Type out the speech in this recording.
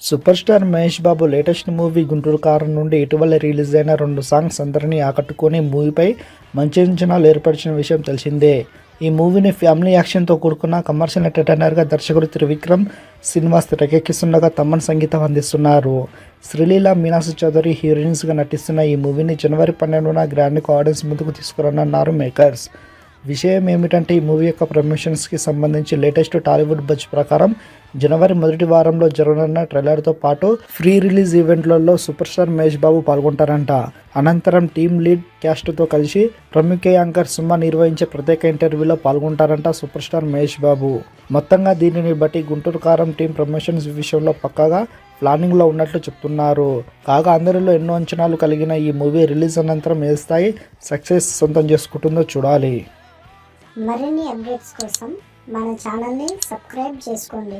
Super star Mahesh బాబు latest movie Guntur కారం నుండి ఇటీవల రిలీజ్ అయిన 2 సాంగ్స్ అందరినీ ఆకట్టుకొని మూవీపై మంచి అంచనాలు ఏర్పరిచిన విషయం తెలిసిందే. ఈ మూవీని ఫ్యామిలీ యాక్షన్తో కూడుకున్న కమర్షియల్ ఎంటర్టైనర్గా దర్శకుడు త్రివిక్రమ్ శ్రీనివాస్ తెరకెక్కిస్తుండగా తమన్ సంగీతం అందిస్తున్నారు. శ్రీలీల, మీనాక్షి చౌదరి హీరోయిన్స్గా నటిస్తున్న ఈ మూవీని జనవరి 12న గ్రాండ్గా ఆడియన్స్ ముందుకు తీసుకురానున్నారు మేకర్స్. విషయం ఏమిటంటే ఈ మూవీ యొక్క ప్రమోషన్స్కి సంబంధించి లేటెస్ట్ టాలీవుడ్ బజ్ ప్రకారం జనవరి మొదటి వారంలో జరగనున్న ట్రైలర్తో పాటు ప్రీ రిలీజ్ ఈవెంట్లలో సూపర్ స్టార్ మహేష్ బాబు పాల్గొంటారంట. అనంతరం టీమ్ లీడ్ క్యాస్ట్తో కలిసి ప్రముఖ యాంకర్ సుమ నిర్వహించే ప్రత్యేక ఇంటర్వ్యూలో పాల్గొంటారంట సూపర్ స్టార్ మహేష్ బాబు. మొత్తంగా దీనిని బట్టి గుంటూరు కారం టీం ప్రమోషన్స్ విషయంలో పక్కాగా ప్లానింగ్లో ఉన్నట్లు చెప్తున్నారు. కాగా అందరిలో ఎన్నో అంచనాలు కలిగిన ఈ మూవీ రిలీజ్ అనంతరం ఏ స్థాయి సక్సెస్ సొంతం చేసుకుంటుందో చూడాలి. మరిన్ని అప్డేట్స్ కోసం మన ఛానల్ని సబ్స్క్రైబ్ చేసుకోండి.